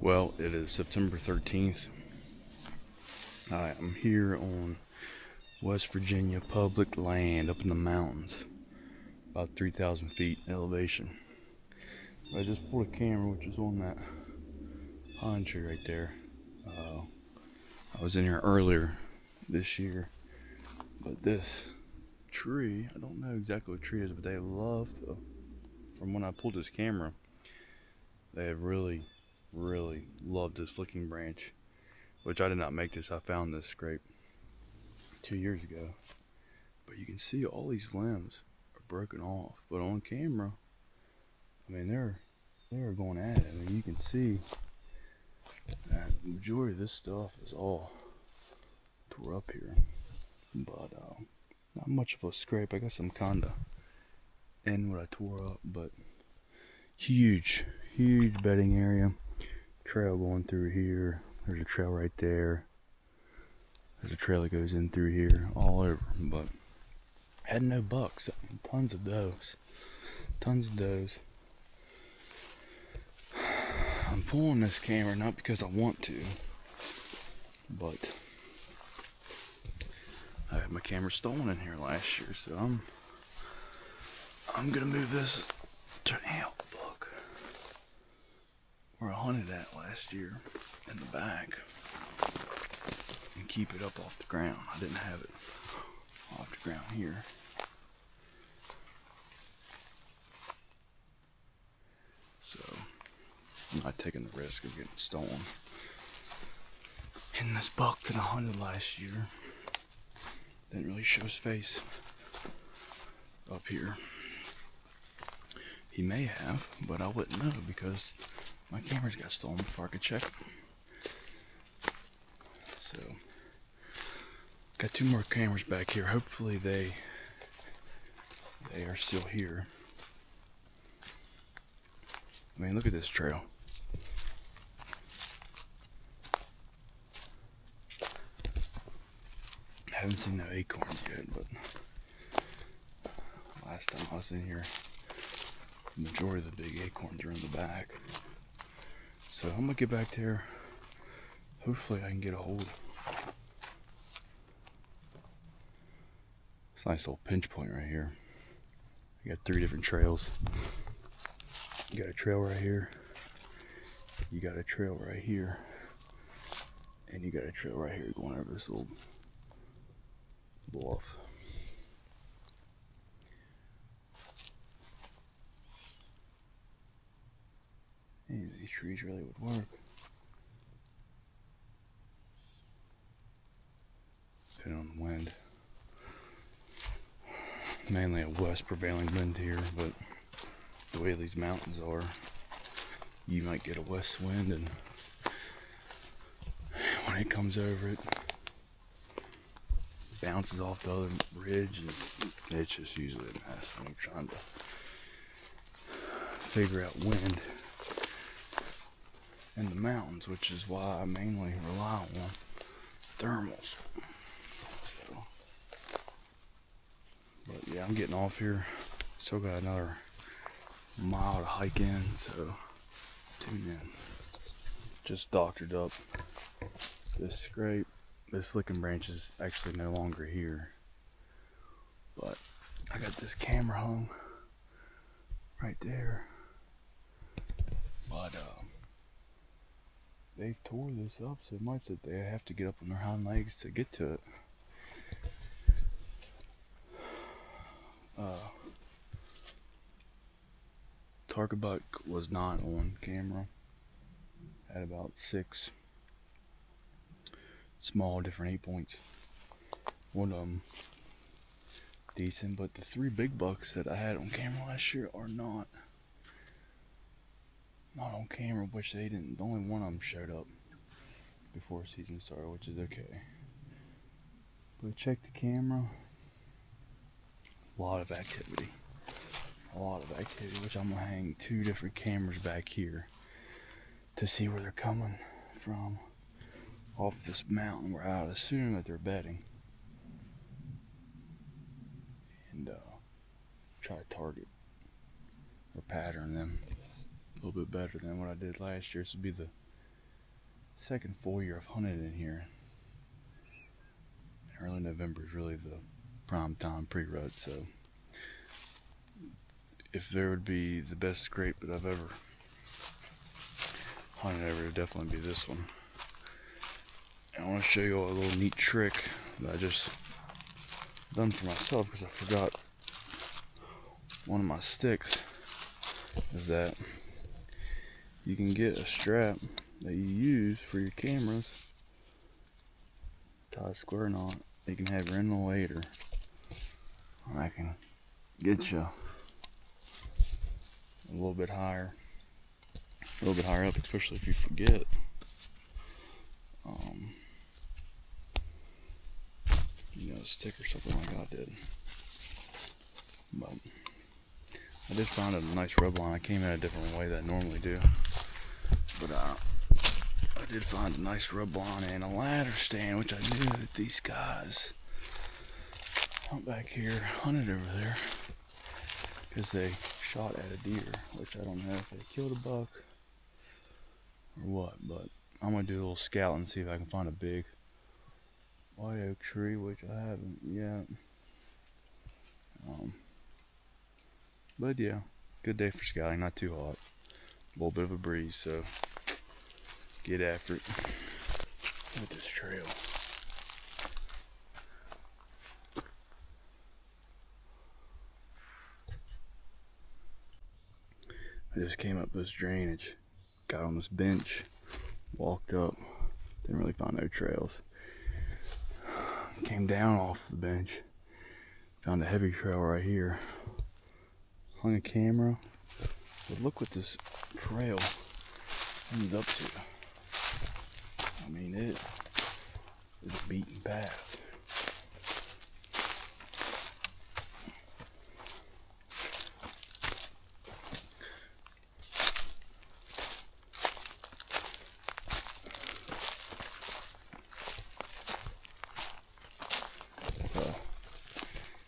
Well, it is September 13th. I am here on West Virginia public land up in the mountains, about 3,000 feet elevation. I just pulled a camera, which is on that pine tree right there. I was in here earlier this year, but this tree, I don't know exactly what tree it is, but they love to, from when I pulled this camera, they have really loved this licking branch, which I did not make this. I found this scrape 2 years ago, but you can see all these limbs are broken off, but on camera, I mean, they're going at it. I mean, you can see that the majority of this stuff is all tore up here, but not much of a scrape. I guess I'm kinda in what I tore up, but huge bedding area. Trail going through here. There's a trail right there. There's a trail that goes in through here, all over. But had no bucks. I mean, tons of does. I'm pulling this camera not because I want to, but I had my camera stolen in here last year, so I'm gonna move this to look where I hunted at last year in the back and keep it up off the ground. I didn't have it off the ground here. So I'm not taking the risk of getting stolen. And this buck that I hunted last year didn't really show his face up here. He may have, but I wouldn't know because my cameras got stolen before I could check them. So, got two more cameras back here. Hopefully they are still here. I mean, look at this trail. I haven't seen no acorns yet, but last time I was in here, the majority of the big acorns are in the back. So I'm gonna get back there. Hopefully I can get a hold. It's a nice little pinch point right here. You got 3 different trails. You got a trail right here. You got a trail right here. And you got a trail right here going over this little bluff. Any of these trees really would work. Depending on the wind. Mainly a west prevailing wind here, but the way these mountains are, you might get a west wind, and when it comes over, it bounces off the other ridge, and it's just usually a mess. I'm trying to figure out wind in the mountains, which is why I mainly rely on thermals. So, but yeah, I'm getting off here. Still got another mile to hike in, so tune in. Just doctored up this scrape. This licking branch is actually no longer here, but I got this camera hung right there. But they've tore this up so much that they have to get up on their hind legs to get to it. Target buck was not on camera. Had about 6 small different 8 points. One of them decent, but the 3 big bucks that I had on camera last year are not on camera, which they didn't. Only one of them showed up before season started, which is okay. But check the camera. A lot of activity, which I'm gonna hang 2 different cameras back here to see where they're coming from off this mountain where I would assume that they're bedding, and try to target or pattern them a little bit better than what I did last year. This would be the second full year I've hunted in here. Early November is really the prime time pre-rut, so if there would be the best scrape that I've ever hunted over, it would definitely be this one. And I want to show you all a little neat trick that I just done for myself because I forgot one of my sticks. Is that you can get a strap that you use for your cameras, tie a square knot. You can have your in the later. I can get you a little bit higher up, especially if you forget. A stick or something like I did. But I did find a nice rub line. I came in a different way than I normally do. But I did find a nice rub line and a ladder stand, which I knew that these guys out back here hunted over there because they shot at a deer, which I don't know if they killed a buck or what, but I'm going to do a little scout and see if I can find a big white oak tree, which I haven't yet. But yeah, good day for scouting, not too hot. A little bit of a breeze, so get after it with this trail. I just came up this drainage, got on this bench, walked up, didn't really find no trails. Came down off the bench, found a heavy trail right here. Hung a camera, but look what this trail ends up to. I mean, it is a beaten path.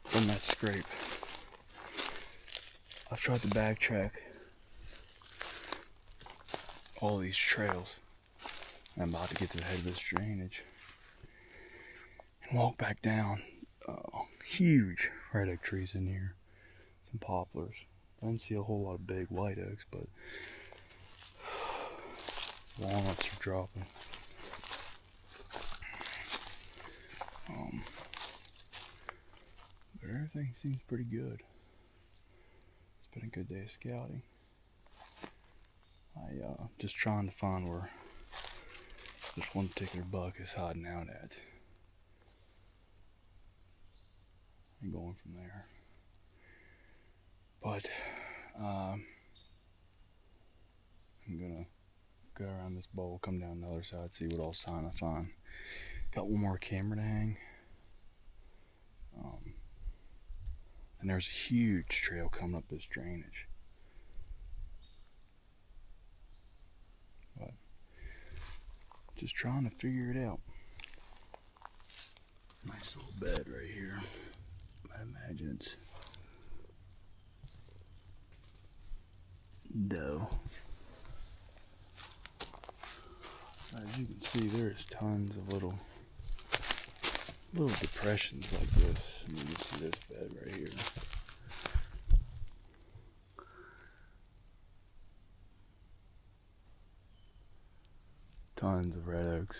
From that scrape, I've tried to backtrack all these trails. I'm about to get to the head of this drainage and walk back down. Huge red oak trees in here, some poplars. I didn't see a whole lot of big white oaks, but walnuts are dropping. But everything seems pretty good. It's been a good day of scouting. Just trying to find where this one particular buck is hiding out at, and going from there. But I'm gonna go around this bowl, come down the other side, see what all sign I find. Got one more camera to hang. And there's a huge trail coming up this drainage. But just trying to figure it out. Nice little bed right here. I imagine it's doe. As you can see, there's tons of little depressions like this. And you can see this bed right here. Tons of red oaks.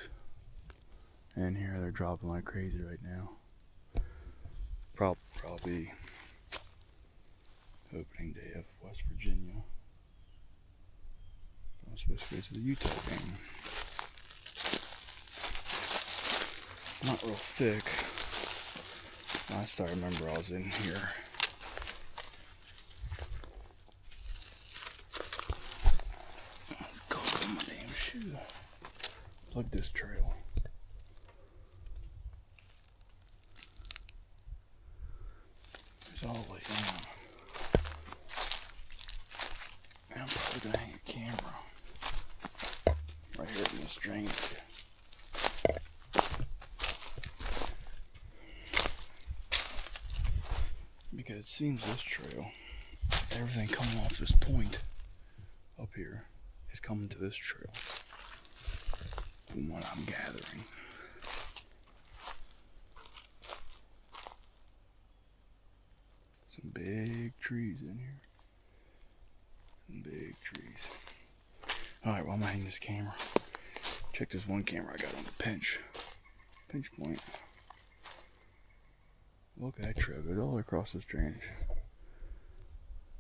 And here they're dropping like crazy right now. Probably opening day of West Virginia. I'm supposed to go to the Utah game. Not real thick. Last I remember I was in here. It's caught on my damn shoe. Plug this trail. It's all the way down. And I'm probably gonna hang a camera right here in this drainage. Because it seems this trail, everything coming off this point up here is coming to this trail. from what I'm gathering. Some big trees in here. Some big trees. Alright, well, I'm gonna hang this camera. Check this one camera I got on the pinch point. Look at that trail, goes all the way across this drainage.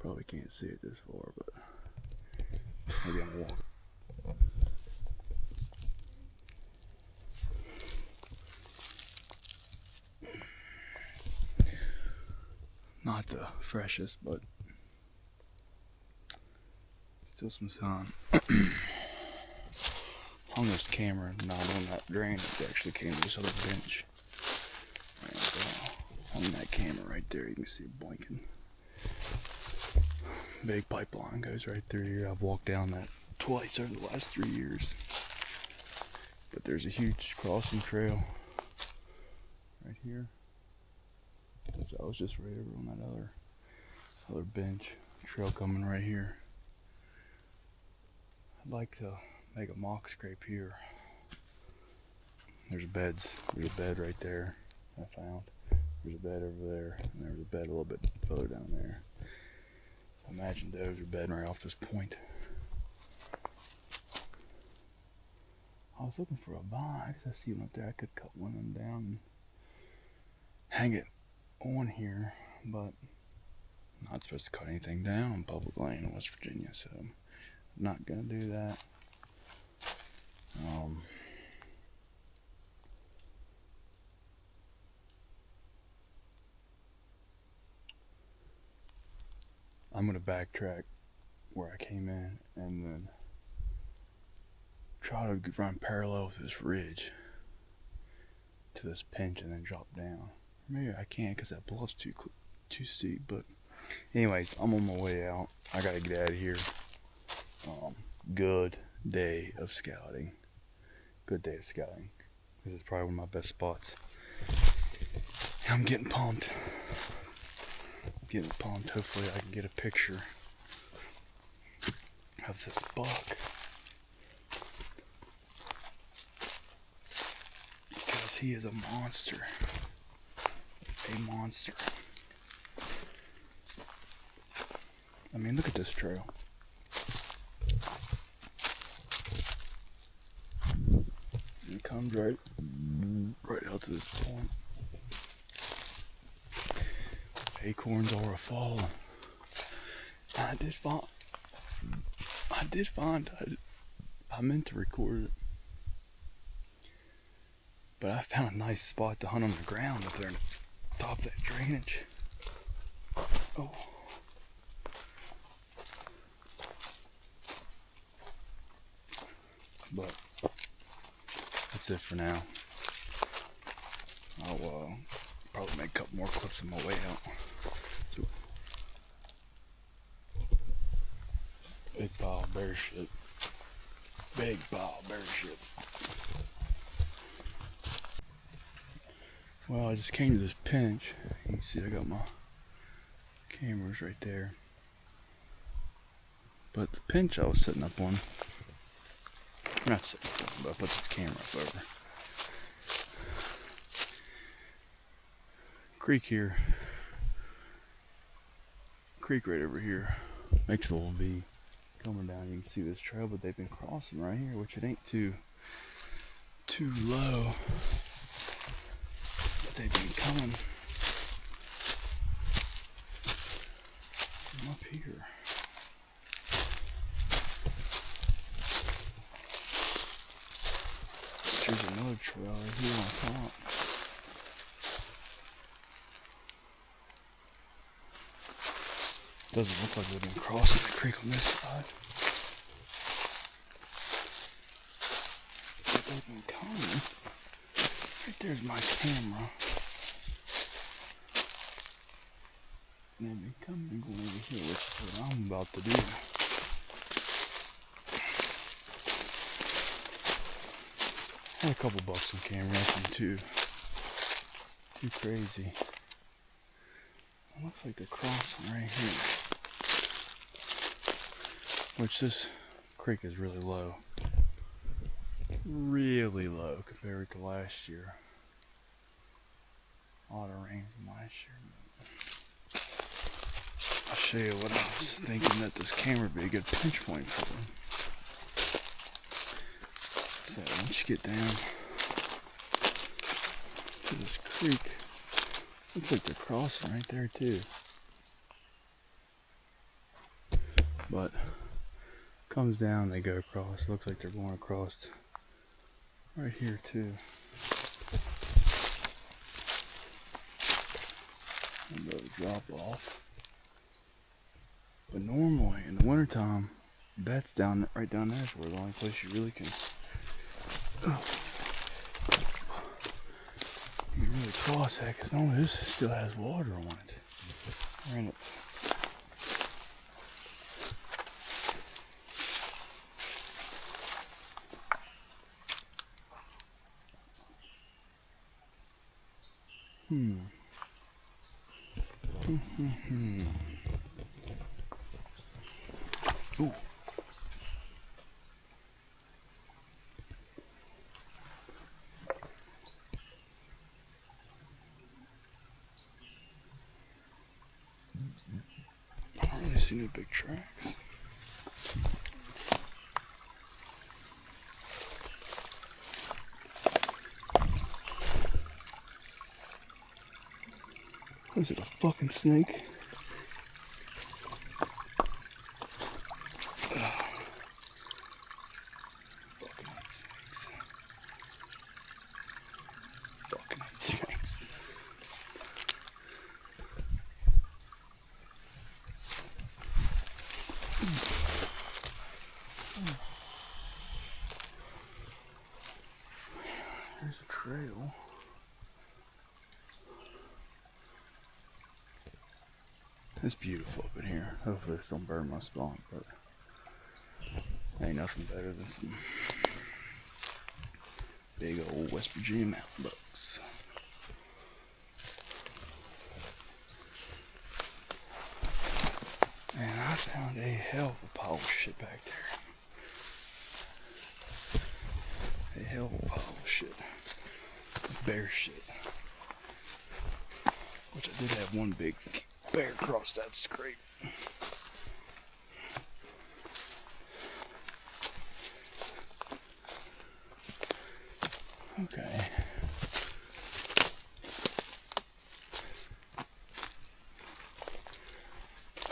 Probably can't see it this far, but maybe I'm walking. Not the freshest, but still some sun. Hung this camera not on that drain, it actually came to this other bench. And hung that camera right there, you can see it blinking. Big pipeline goes right through here. I've walked down that twice over the last 3 years. But there's a huge crossing trail right here. I was just right over on that other bench. Trail coming right here. I'd like to make a mock scrape here. There's beds. There's a bed right there I found. There's a bed over there, and there's a bed a little bit further down there. So imagine those are bedding right off this point. I was looking for a vine. I see one up there. I could cut one of them down and hang it on here, but I'm not supposed to cut anything down on public land in West Virginia, so I'm not gonna do that. I'm gonna backtrack where I came in and then try to run parallel with this ridge to this pinch and then drop down. Maybe I can't because that bluff's too steep, but anyways, I'm on my way out. I gotta get out of here. Good day of scouting. This is probably one of my best spots. I'm getting pumped. Hopefully I can get a picture of this buck, because he is a monster. I mean, look at this trail. It comes right out to this point. Acorns are falling. I meant to record it, but I found a nice spot to hunt on the ground up there on the top of that drainage. Oh. But that's it for now. I'll probably make a couple more clips on my way out. So, big pile of bear shit. Well, I just came to this pinch. You can see I got my cameras right there. But the pinch I was sitting up on, not sitting up on, but I put the camera up over. Creek here. Creek right over here. Makes a little V coming down. You can see this trail, but they've been crossing right here, which it ain't too low. But they've been coming from up here. There's another trail right here on top. Doesn't look like they've been crossing the creek on this side. But they've been coming. Right there's my camera. And they've been coming and going over here, which is what I'm about to do. Had a couple bucks on camera, nothing too crazy. It looks like they're crossing right here. Which this creek is really low. Real really low compared to last year. A lot of rain from last year. I'll show you what I was thinking that this camera would be a good pinch point for. So once you get down to this creek, looks like they're crossing right there too. But comes down, they go across. Looks like they're going across right here too. Another drop off. But normally in the wintertime, that's down right down there is where the only place you really can you really cross that, because normally this still has water on it. We're in it. Ooh. I don't really see no big tracks. Is it a fucking snake? Fucking hate snakes. Fucking hate snakes. There's a trail. It's beautiful up in here. Hopefully this don't burn my spawn, but ain't nothing better than some big old West Virginia mountain bucks. And I found a hell of a pile of shit back there. A hell of a pile of shit. Bear shit. Which I did have one big bear across that scrape. Okay.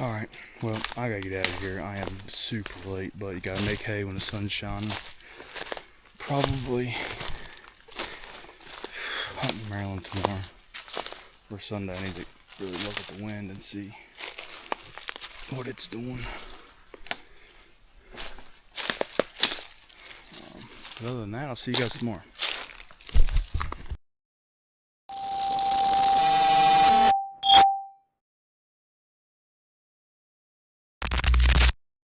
Alright, well, I gotta get out of here. I am super late, but you gotta make hay when the sun's shining. Probably hunting Maryland tomorrow. For Sunday, I need to really look at the wind and see what it's doing. But other than that, I'll see you guys tomorrow.